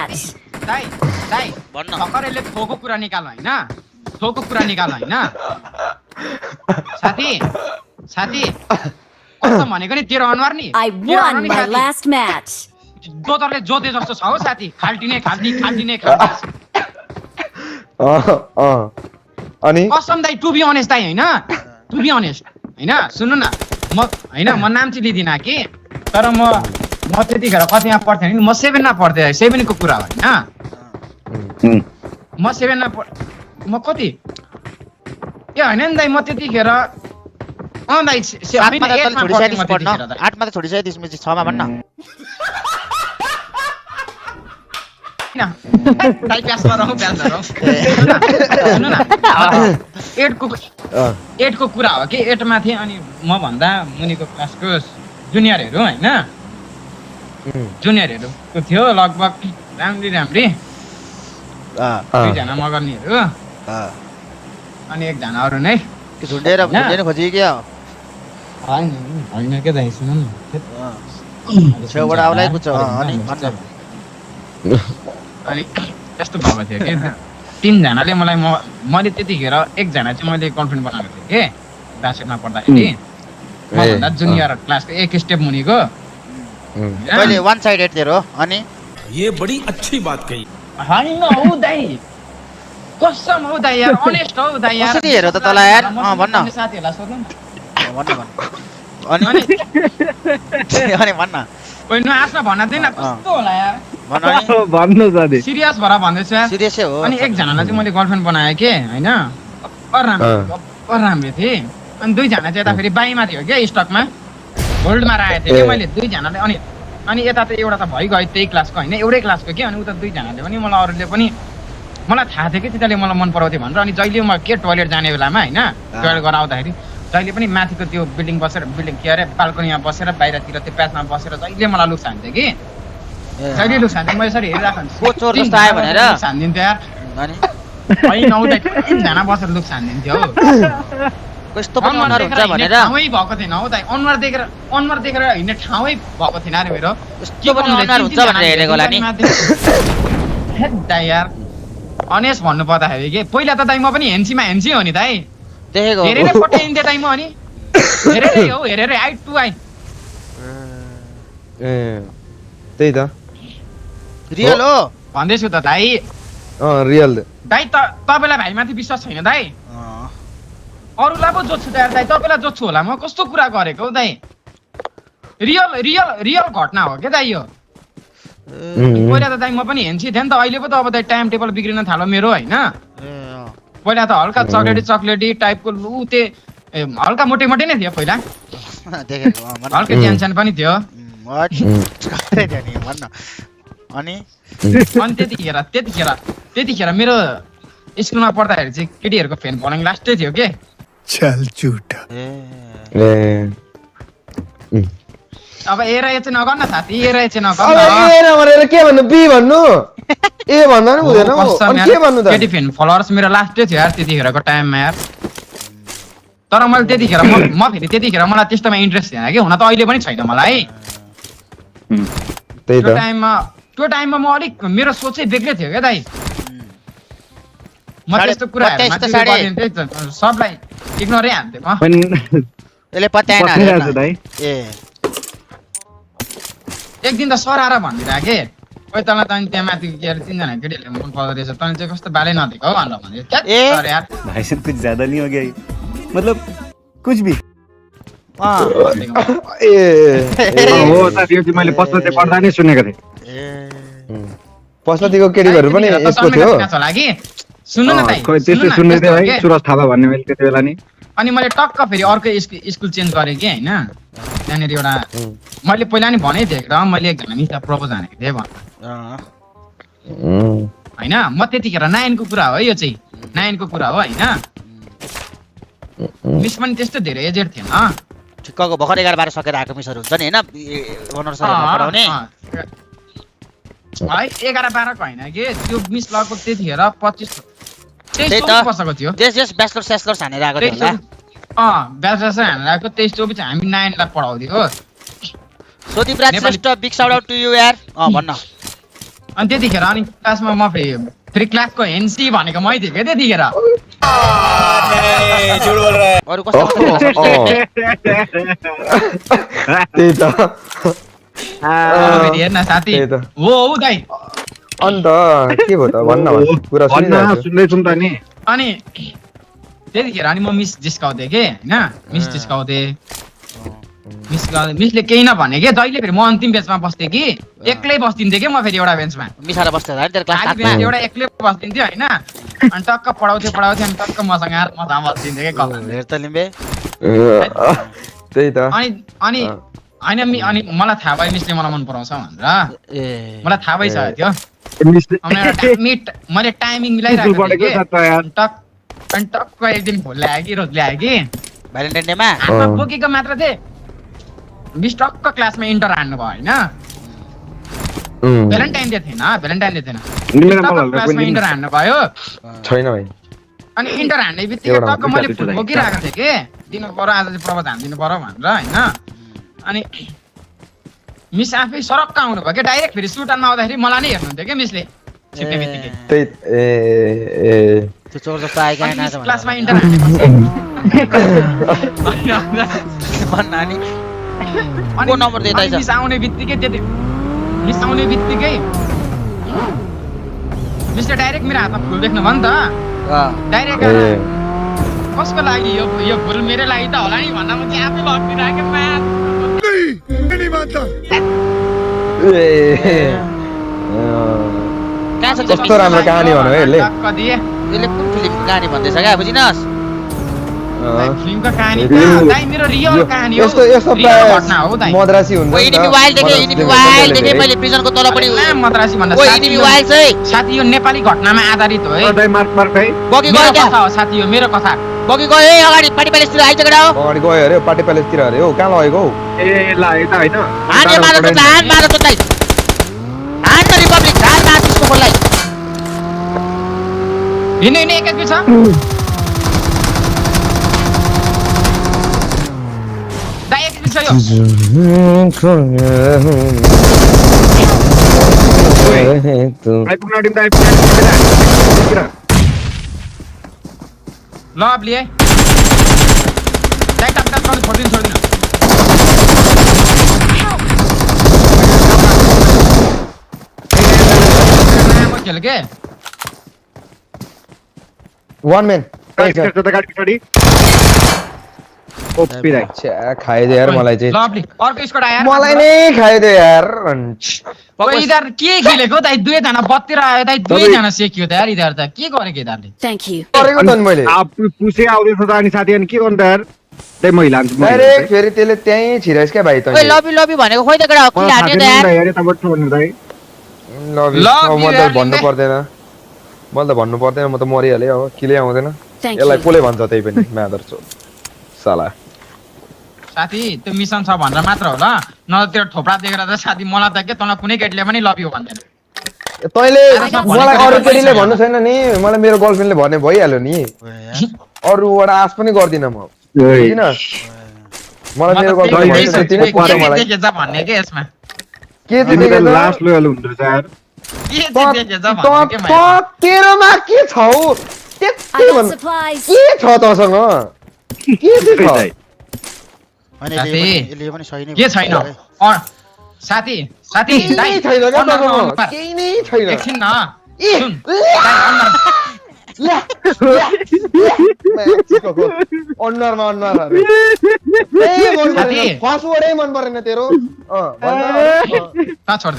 match. दाइ दाइ भन्न भर्खरले थोको कुरा निकाल हैन थोको कुरा निकाल हैन साथी साथी कसम भनेको नि तेरो अनुहार नि I won my last match. जोतरले जोते जस्तो छ हो साथी खाल्टिने अनि कसम दाइ टु बी अनेस्ट दाइ हैन टु बी अनेस्ट हैन सुन्नु न म नाम चाहिँ लिदिन कि तर म त्यतिखेर कतिमा पढ्थेँ नि म 7 मा पढ्थेँ 7 को कुरा हो हैन म 7 मा म कति ए हैन नि दाइ म त्यतिखेर दाइ 8 मा त छोडिसकेदिस पढ्न 8 मा त छोडिसकेदिस म 6 मा भन्न दाइ प्यास गरौँ सुन्नु न 8 को कुरा हो कि 8 मा थिए अनि म भन्दा मुनिको क्लासको जुनियरहरु हैन जुनियरहरुको थियो लगभग राम्री दुई जना मगर्नीहरु अनि एक जना अरु नै झुन्डेर खोजी के हो हैन के दाइ सुन्नु न छेउबाट आउलाई कुछ अनि भन्छ अनि यस्तो भएको थियो कि 3 जनाले मलाई मैले त्यतिखेर एक जना चाहिँ मैले गर्लफ्रेन्ड बनाएको थिएँ के क्लासमा पढ्दाखेरि म भन्दा जुनियर क्लासको एक स्टेप मुनिको पहिले वन साइडेड तेरो अनि ये बड़ी अच्छी बात कही हैन हौ दाइ कसम हौ दाइ यार अनेस्ट हौ दाइ यार कसरी हेर त तलाई यार भन्न साथीहरुलाई सोध्नु भन्न अनि अनि भन्न ओइ न आस्मा भन्न दिएन कस्तो होला यार भन्नु साथी सिरियस भएर भन्दैछु यार सिरियसै हो अनि एक जनालाई चाहिँ मैले गर्लफ्रेन्ड बनाए के हैन राम्रो थिए अनि 2 जना चाहिँ यता फेरि बाईमा थियो के स्टकमा होल्डमा राखेको थिएँ कि मैले 2 जनाले अनि यता त एउटा त भइगयो त्यही क्लासको हैन एउटै क्लासको के अनि उता 2 जनाले पनि मलाई अरूले पनि मलाई थाहा थियो कि तिनीहरूले मलाई मन पराउँथे भनेर अनि जहिले म के टोयलेट जाने बेलामा हैन टोयलेट गराउँदाखेरि जहिले पनि माथिको त्यो बिल्डिङ के अरे बाल्कनीमा बसेर बाहिरतिर त्यो प्याचमा बसेर जहिले मलाई लुक छान्थे कि जहिले लुक छान्थे म यसरी हेरिरहेको को चोर जस्तो आयो भनेर छान्दिन्थ्यो यार अनि हैन आउँदै 3 जना बसेर लुक छान्दिन्थ्यो कस्तो पनि अनुहार हुन्छ भनेर ठाउँै भएको थिएन हौ दाइ अनुहार देखेर हिँड्ने ठाउँै भएको थिएन अरे मेरो कस्तो पनि अनुहार हुन्छ भनेर हेरेको होला नि हे दाइ यार अनेस्ट भन्नु पर्दाखेरि के पहिला त दाइ म पनि हेन्सीमा हेन्सी हो नि दाइ देखेको हेरेर पठाइन्थे दाइ म अनि हेरेर आई टु आई त्यही त रियल हो भन्दैछु त दाइ रियल दाइ तपाईलाई भाइमाथि विश्वास छैन दाइ अरूलाई पो जोत्छु त यार दाइ तपाईलाई जोत्छु होला म कस्तो कुरा गरेको हौ दाइ रियल घटना हो के दाइ यो पहिला त दाइ म पनि हेन्सी थिएँ नि त अहिले पो त अब दाइ टाइम टेबल बिग्रिन थाल्यो मेरो हैन पहिला त हल्का चक्लेटी टाइपको लुते हल्का मोटे नै थियो पहिला हल्का टेन्सन पनि थियो अनि त्यतिखेर मेरो स्कुलमा पढ्दाखेरि चाहिँ केटीहरुको फ्यान फलोइङ लास्टै थियो के चल झुटा अब ए र ए चाहिँ नगर्न साथी ए र ए चाहिँ अब ए नभनेर के भन्नु बी भन्नु ए भन्दा नि हुँदैन अनि के भन्नु त केटी फ्यान फलोअर्स मेरो लास्टै थियो यार त्यतिखेरको टाइममा यार तर मैले त्यतिखेर म फेरि त्यतिखेर मलाई त्यस्तोमा इन्ट्रेस्ट थिएन कि हुन त अहिले पनि छैन मलाई त्यही त त्यो टाइममा म अलिक मेरो सोचै बेग्लै थियो क्या दाइ म त्यस्तो कुराहरुमा सबलाई इग्नोरै हान्थे म यसले पत्याएन ए एक दिन त सर आएर भनिदिरा के ओइ तँलाई त त्यहाँ माथि के अरे 3 जना केटीहरुले मन पर्दो रहेछ तँले चाहिँ कस्तो बालै नदेको हो भनेर भन्यो क्या सर यार भाई साहब कुछ ज्यादा नहीं हो गया मतलब कुछ भी हो त त्यो चाहिँ मैले पश्चिमले पढ्दा नै सुनेको थिएँ पश्चिमको केटीहरु पनि यसको थियो सुन्नु न दाइ त्यस्तै सुन्दै थिए है सुरज थापा भन्ने मैले त्यति बेला नि अनि मैले टक्क फेरि अर्को स्कुल चेन्ज गरेँ कि हैन त्यहाँनिर एउटा मैले पहिला नि भनेँ थिएँ र मैले एकजना मिस प्रपोज हानेको थिएँ हैन म त्यतिखेर 9 को कुरा हो यो चाहिँ 9 को कुरा हो हैन मिस पनि त्यस्तो धेरै एजेड थिएन ठिक्कको भर्खर 11-12 सकेर आएको मिसहरु हुन्छ नि हैन अनर सरहरुले पढाउने है 11-12 को हैन के त्यो मिस लगभग त्यतिखेर 25-23 वर्षको थियो जस ब्याचलर हानेर आएको थियो होला ब्याचलर हानेर आएको 23-24 हामी 9 लाई पढाउँथ्यो Sodip Raj Shrestha big shout out to you यार भन्न अनि त्यतिखेर अनि क्लासमा म फेरि क्लासको हेन्सी भनेको मै थिएँ क्या त्यतिखेर। अरू कस्तो त्यही त फेरि हेर्न साथी त्यही त। हो हौ दाइ। अन्त के भयो त भन्न कुरा सुनिरहेको छु। सुन्दैछौँ त नि। अनि त्यतिखेर अनि म मिस जिस्काउँथेँ के होइन, मिस जिस्काउँथेँ, मिसले केही नभने के, जहिले फेरि म अन्तिम बेन्चमा बस्थेँ कि, एक्लै बस्दिन्थेँ कि म फेरि एउटा बेन्चमा, मिसाएर बस्थ्यो होला नि तेरो क्लास आधी बेन्च एउटा एक्लै बस्दिन्थ्यो होइन। अनि टक्क पढाउँथ्यो अनि टक्क मसँग आएर मजा बस्दिन्थ्यो कि कल। हेर त लिम्बे त्यही त। अनि होइन अनि मलाई थाहा भयो मिसले मलाई मन पराउँछ भनेर, ए मलाई थाहा भइसकेको थियो। मिसले मैले टाइमिङ मिलाइरहेको थिएँ पढेको कि, छ त यार। अनि टक्क एक दिन भोल ल्यायो कि रोज ल्यायो कि, भ्यालेन्टाइन डेमा हातमा बोकेको मात्र थिएँ। मिस टक्क क्लासमा इन्टर हान्नु भयो होइन, भ्यालेन्टाइन डे थिएन, क्लासमा इन्टर हान्नु भयो। छैन भाइ। अनि इन्टर हान्ने बित्तिकै टक्क मैले फुल बोकिरहेको थिएँ कि, दिनु पर्यो आज चाहिँ प्रवचन हानिदिनु पर्यो भनेर होइन। अनि मिस आफै सरक्क आउनु भयो कि, डाइरेक्ट फेरि सुटानमा आउँदाखेरि मलाई नै हेर्नुहुन्थ्यो कि मिसले छिप्ने बित्तिकै। त्यही ए त्यो चोर जस्तो आयो क्या नाच क्लासमा इन्टर हानेपछि भन्न नि अनि को नम्बर दिँदैछ? मिस आउने बित्तिकै मिस आउने बित्तिकै मिसले डाइरेक्ट मेरो हातमा फुल देख्नु भयो नि त, डाइरेक्ट कसको लागि यो फुल मेरो लागि त होला नि भन्दा म चाहिँ आफै भक्तिरहेको कस्तो राम्रो कहानी भन्नु है यसले। यसले कुन फिल्मको कहानी भन्दैछ क्या बुझिनस्? फिल्मको कहानी त दाइ मेरो रियल कहानी हो, यस्तो यस्तो रियल घटना हो दाइ। मद्रासी हुन्छ नि त। इनिमी वाइल्ड देखे मैले प्रिजनको तल पनि मद्रासी भन्दा ओइ इनिमी वाइल्ड चाहिँ साथी यो नेपाली घटनामा आधारित हो है। बगी मेरो गयो क्या कथा हो साथी, यो मेरो कथा। बगी गयो है अगाडि पार्टी प्यालेसतिर आइजगडा हो अगाडि गयो अरे पार्टी प्यालेसतिर अरे हौ, कहाँ लगेको हौ? ए ल यता होइन हान मारो चोटलाई हान त रिपब्लिक हान मार्क्सको बोललाई हिँड्नु एकैछिन छ दाइ, एकैछिन छ यो। आइपुग्न आँटिम त ल अब लिए दाइ टप छोडिदिनु खेल के वान मैन खाइदियो यार मलाई चाहिँ, लभली अर्को स्क्वाड आयो मलाई नै खाइदियो यार। इधर के खेलेको दाइ, दुईजना बत्तिर आयो दाइ, दुईजना सेकियो त यार इधर त के गरेको इधरले। Thank you. गरेको त नि मैले पुसे आउँदैछ त अनि साथी अनि के गर्नु त यार, त्यही महिला डाइरेक्ट फेरि त्यसले त्यहीँ छिराइस् क्या भाइ त। ओइ लबी भनेको खोइ त केटा के हान्यो त यार मैले त भन्नु पर्दैन, मैले त भन्नु पर्दैन, म त मरिहालेँ अब, किले आउँदैन Thank यसलाई you. कसले भन्छ त्यही पनि मादर चोद साला। साथी त्यो मिसन छ भनेर मात्र होला, न त्यो थोप्रा देखेर त साथी मलाई त के तँलाई कुनै केटीले पनि लभ यु भन्दैन। तैँले मलाई अरू केटीले भन्नु छैन नि, मलाई मेरो गर्लफ्रेन्डले भन्ने भइहाल्यो नि, अरूबाट आश पनि गर्दिनँ म। किन मलाई मेरो गर्लफ्रेन्ड भन्ने के यसमा के चाहिँ लास्ट लोयल हुन्छ यार। तेरोमा के छ हौ? I got supplies. के छ तसँग? के चाहिँ छ? के छैन साथी साथी केही नै छैन क्या तसँग, केही नै छैन। एकछिन न सुन अनुहारमा अनुहार फर्स्टवर्डै मन परेन तेरो। छोड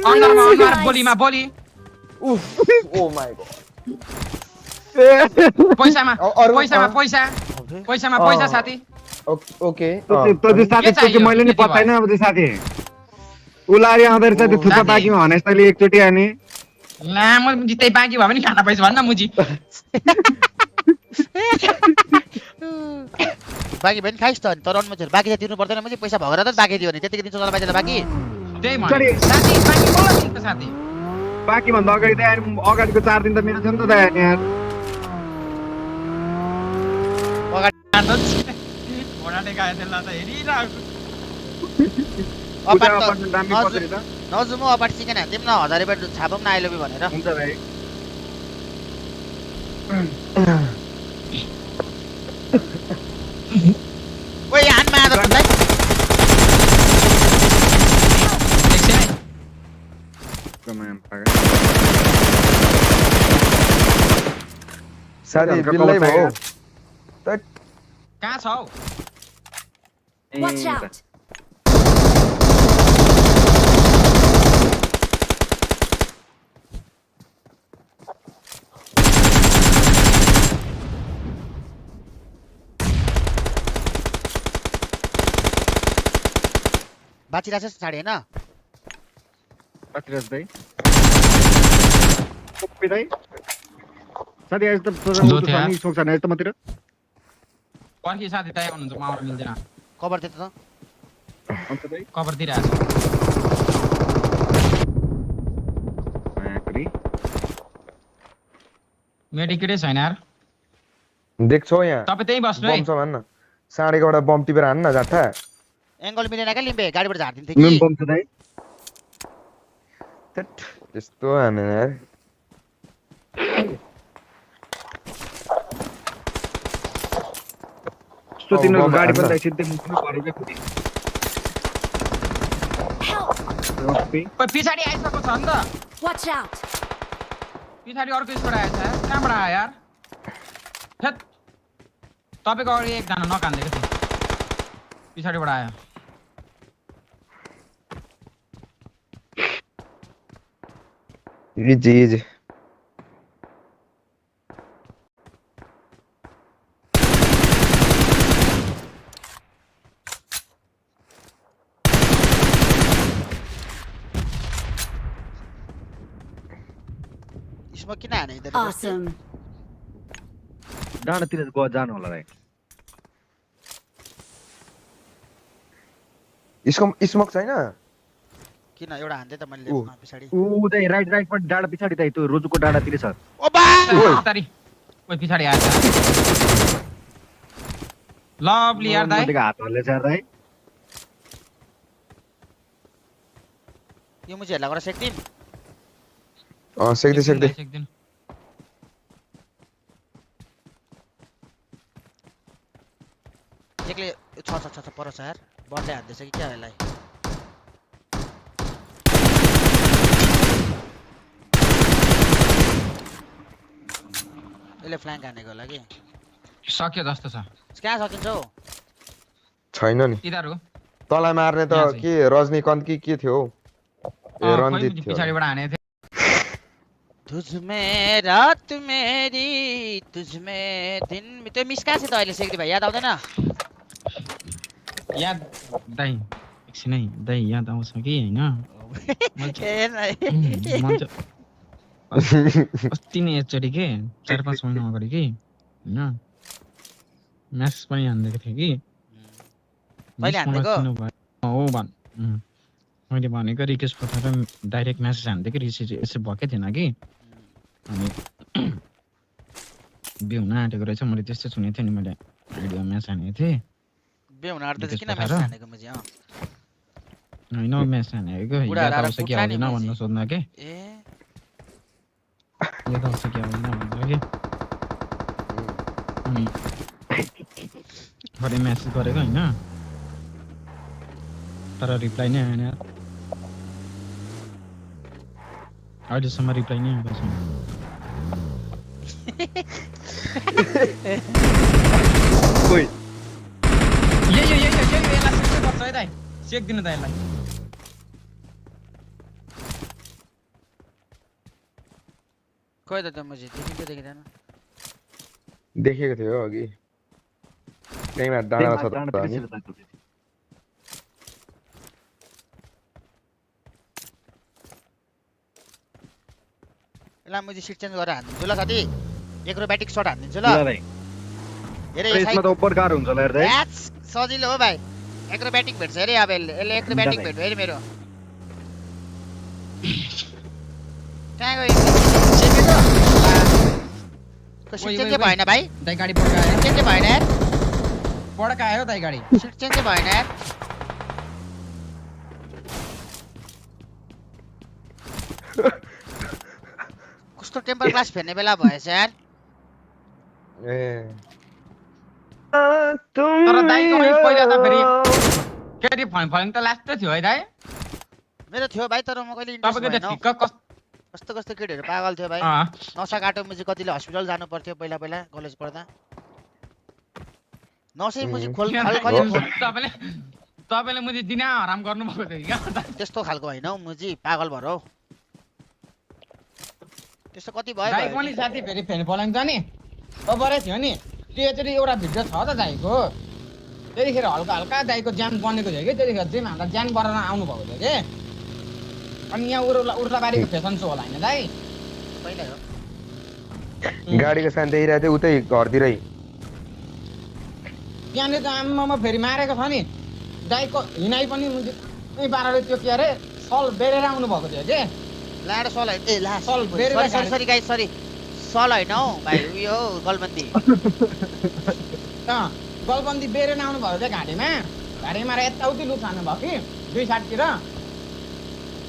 अनुहार बोलीमा बोली ओ माय गॉड। पैसामा पैसा साथी। ओके साथी मैले नि पत्ताइन अब त्यो साथी उलारी आउँदै रहेछ त्यो थुक्पा बाँकीमा भनेस् तैँले एकचोटि अनि लामो जित्दै बाँकी भयो भने खाना पैसा भन्न मुजी बाँकी पनि खाइस् त तर अनुमति बाँकी त तिर्नु पर्दैन मुजी, पैसा भगेर त बाँकी दियो नि त्यतिकै दिन्छ बाँकी त्यही भने साथी बाँकी मलाई दिन्छ साथी। बाँकी भन्दा अगाडि त अगाडिको 4 दिन त मेरो छ नि त यार। नजुमो अपाटी चिकन हान्दिम न 1000 रुपैयाँ छापौँ न आइलोबी भनेर हुन्छ भाइ ओइ हानमा आदर भाइ एकछिन है। कमान पागल साथी बिल्लै भयो कहाँ छ हौ? Watch out! बाचिरहेछ साडी हैन बाँचिरहेछ भाइ सबै भाइ साथी आज त जो थियो। नि सोक्छ नि आज त मतिर पर्खी साथी तयार हुनुहुन्छ, म आउन मिल्दैन। कभर दे त अन्त भाइ कभर दिइरहेछ। माकरी मेडिकेटै छैन यार। देख्छौ यहाँ तपाईँ त्यहीँ बस्नु है। बम छ भन्न साँडेको एउटा बम टिपेर हान्न जाट्ठा एंगल मिलेन क्या लिम्बे गाडीबाट झार्दिन्थे नुन कि बम छ भाइ त्यस्तो हाने यार सो तिनीहरुको बम गाडी हान्न। पनि सिधै मुखमै परेको खुदी ओइ, पछाडि आइसकेको छ नि त। Watch out! पछाडि अर्को स्क्वाड आएछ यार। कहाँबाट आयो यार? थेत। तपाईँको अगाडि एकजना नकान्देको थियो। पछाडिबाट आयो। इजी स्मोक किन हाने इधर Awesome. डाँडातिर गयो जानु होला भाइ स्मोक छैन किन एउटा हान्थे त मैले ऊ। पछाडि ऊ चाहिँ राइट पनि डाँडा पछाडि त त्यो रोजुको डाँडातिर छ ओ बा तारी। ओइ, पछाडि आएछ। लभली यार दाइ। मध्येको हात हल्ले छ भाइ यो मुझे हेला गरेर सेक्दिम सेक्दै सेक्दिन। एकले छ परछ यार बर्डे हान्दैछ कि क्या यसलाई यसले फ्ल्याङ्क हानेको होला कि सक्यो जस्तो छ। कहाँ सकिन्छ हौ छैन नि तिनीहरू तँलाई मार्ने त यहाँ चाहिँ। के रजनीकान्त कि के थियो हौ? ए रन्जित थियो पछाडिबाट हानेको थियो। तुझमें रात मेरी तुझमें दिन त्यो मिस कहाँ छ त अहिले सेक्दी भाइ याद आउँदैन याद दाइ एकछिन है दाइ याद आउँछ कि होइन अस्ति नै एकचोटि के 4-5 महिना अगाडि कि होइन म्यासेज पनि हानिदिएको थिएँ कि कहिले हान्दिएको? हो मैले भनेको रिक्वेस्ट पठाएर डाइरेक्ट म्यासेज हानिदिएको रिसिभ भएकै थिएन कि अनि बिहे हुन आँटेको रहेछ मैले त्यस्तो सुनेको थिएँ नि मैले आइडिया म्यासेज हानेको थिएँ बे हुन आँट्दा चाहिँ किन रिक्वेस्ट म्यासेज हानेको मुझे होइन म्यासेज हानेको बुढा याद हराएर आउँछ कि कुट्ला नि आउँदैन मैले। भन्न सोध्न के ए याद आउँछ कि आउँदैन भन्छ कि अनि भरे म्यासेज गरेको होइन तर रिप्लाई नै आएन अहिलेसम्म रिप्लाई नै आएको छैन कोही यसलाई सेक्दै पर्छ है दाइ सेक्दिनु त यसलाई खोइ त त्यो मुझे देखिँदैन देखेको थियो अघि त्यहीमा डाँडामा छ त हामी यसलाई मुझे सिट चेन्ज गरेर हानिदिन्छु ल साथी एक्रोब्याटिक सर्ट हानिदिन्छु ल भाइ हेरे यसमा त ओपर कार हुन्छ होला हेर्दै याच सजिलो हो भाइ एक्रोब्याटिक भेट्छ अरे अब यसले एक्रोब्याटिक भेट्यो अरे मेरो कहाँ गयो सेकेको सिट चेन्जै भएन भाइ दाइ गाडी पड्कायो चेन्जै भएन यार पड्कायो दाइ गाडी सिट चेन्जै भएन यार कस्तो टेम्पर क्लास फेर्ने बेला भएछ यार ए तर दाइको पनि पहिला त फेरि केटी फलिङ त लास्टै थियो है दाइ मेरो थियो भाइ तर म कहिले तपाईँको त इन्ट्रेस्ट ठिक्क कस्तो कस्तो केटीहरू पागल थियो भाइ अँ नसा काटो मुजी कतिले हस्पिटल जानु पर्थ्यो पहिला पहिला कलेज पढ्दा नसै मुजी खोल तपाईँले मुझे दिना आराम गर्नुभएको थियो क्या त्यस्तो खालको होइन हौ मुजी पागल भएर हौ त्यस्तो कति भयो दाइ पनि साथी फेरि फेरि फलिङ त नि ओभरै थियो नि त्यो एउटा भिडियो छ त दाइको त्यतिखेर हल्का हल्का दाइको ज्यान बनेको थियो कि त्यतिखेर चाहिँ हामीलाई ज्यान बढाउन आउनुभएको थियो कि अनि यहाँ उर्लाबारीको फेसन सो होला होइन दाइ पहिला हो गाडीको सान देखिरहेको थियो उतै घरतिरै त्यहाँनिर त आम्मामा फेरि मारेको छ नि दाइको हिँडाइ पनि उही पाराले त्यो के अरे सल बेरेर आउनु भएको थियो कि लाडो सल होइन ए ला सल बेरेर sorry sorry sorry guys sorry सल होइन हौ भाइ उयो हो गलबन्दी गलबन्दी बेरेर आउनु भएको थियो घाँटीमा यताउति लुक हान्नु भयो कि 2 साइडतिर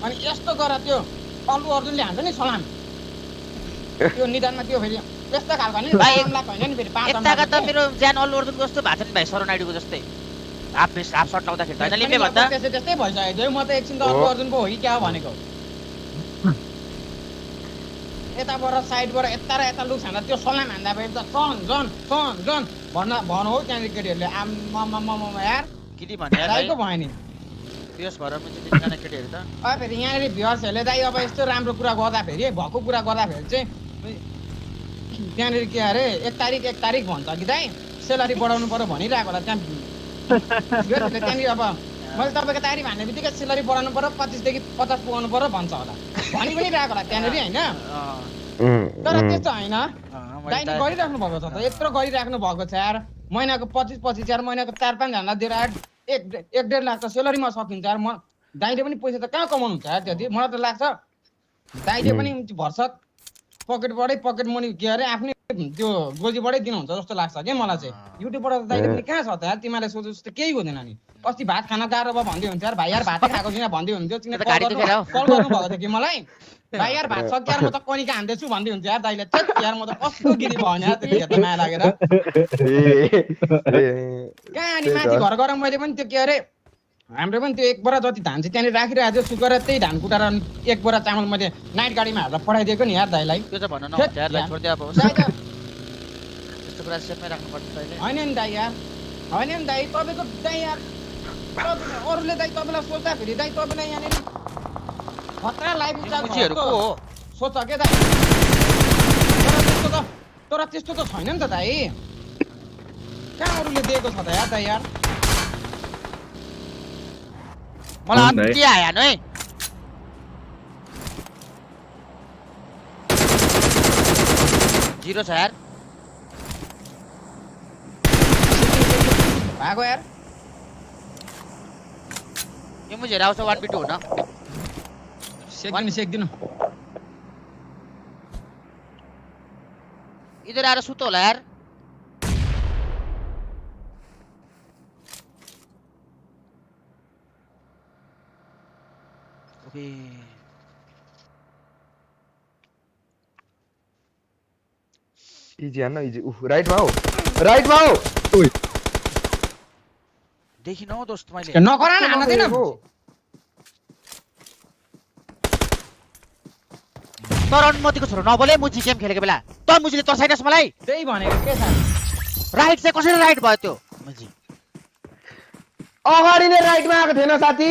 अनि यस्तो गर त्यो अल्लु अर्जुनले हान्छ नि सलाम त्यो निदानमा त्यो फेरि त्यस्तो खालको नि भाइ, होइन नि फेरि 5 यताका त मेरो ज्यान अल्लु अर्जुनको जस्तो भएको छ नि भाइ सरो नाइडुको जस्तै हाफ सर्ट लाउँदाखेरि होइन लिम्बे भन्दा त्यस्तै भइसकेको थियो म त एकछिन त अल्लु अर्जुनको हो कि क्या हो भनेको यताबाट साइडबाट यता र यता लुक हान्दा त्यो सलाम हान्दा फेरि त सन भन हो त्यहाँनिर केटीहरूले आम्मामामामा यार किटी भन्ने यार दाइको भाइ भयो नि पियस भएर मुजी तिनजना केटीहरू त फेरि यहाँनिर भ्युअर्सहरूले दाइ अब यस्तो राम्रो कुरा गर्दाखेरि भएको कुरा गर्दाखेरि चाहिँ त्यहाँनिर के अरे 1 तारिक भन्छ कि दाइ सेलरी बढाउनु पर्यो भनिरहेको होला त्यहाँनिर अब मैले तपाईँको तारिक हान्ने बित्तिकै सेलरी बढाउनु पर्यो 25 देखि 50 पुगाउनु पर्यो भन्छ होला भनि पनि रहेको होला त्यहाँनिर होइन तर त्यस्तो होइन दाइले गरिराख्नु भएको छ त यत्रो गरिराख्नु भएको छ यार महिनाको 25 यार महिनाको 4-5 जना दिएर 1.5 लाख त सेलरीमा सकिन्छ यार म दाइले पनि पैसा त कहाँ कमाउनु हुन्छ यार त्यति मलाई त लाग्छ दाइले पनि भर्सक पकेट मनी के अरे आफ्नै त्यो गोजीबाटै दिनुहुन्छ जस्तो लाग्छ के मलाई चाहिँ युट्युबबाट त दाइले पनि कहाँ छ त यार तिमीले सोचे जस्तो केही हुँदैन नि अस्ति भात खान गाह्रो भयो भन्दै हुन्छ यार भाइ यार भातै खाएको छैन भन्दै हुन्थ्यो तिमीले कल गर्नु भएको थियो कि मलाई भाइ यार भात सक्यो यार म त कनिका हान्दैछु भन्दै हुन्छ यार दाइले त्यत यार म त कस्तो गिरी भयो यार त्यतिखेर त माया लागेर कहाँ अनि माथि घर गएर मैले पनि त्यो के अरे हाम्रो पनि त्यो 1 बोरा जति धान चाहिँ त्यहाँनिर राखिरहेको थियो सुकेर त्यही धान कुटाएर 1 बोरा चामल मैले नाइट गाडीमा हालेर पठाइदिएको नि यार दाइलाई त्यो चाहिँ भन्नु नहुन्छ यार लाइफ छोड्दै अब त्यस्तो कुरा सेफमै राख्नुपर्छ अहिले होइन नि दाइ यार होइन नि दाइ तपाईँको दाइ यार अरूले दाइ तपाईँलाई सोच्दाखेरि दाइ तपाईँलाई यहाँनिर खतरा लाइफ मुजीहरू को हो सोच के दाइ तर त्यस्तो त छैन नि त दाइ कहाँ अरूले दिएको छ त यार दाइ यार मलाई अन्त्य आयो है 0 छ यार भागो यार यो मुझे आउँछ 1v2 हुन सेक्दिनु इधर आएर सुत होला यार ओके इजी हान्न इजी राइटमा हो देखिन हौ दोस्त मैले नगर न हान्न दिनु तर अनुमतिको छोरो नबोले मुजी गेम खेलेको बेला त मुजीले तर्साइनस् मलाई त्यही भनेको के छ राइट चाहिँ कसरी राइट भयो त्यो मुजी अगाडि नै राइटमा आएको थिएन साथी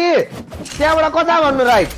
त्यहाँबाट कता भन्नु राइट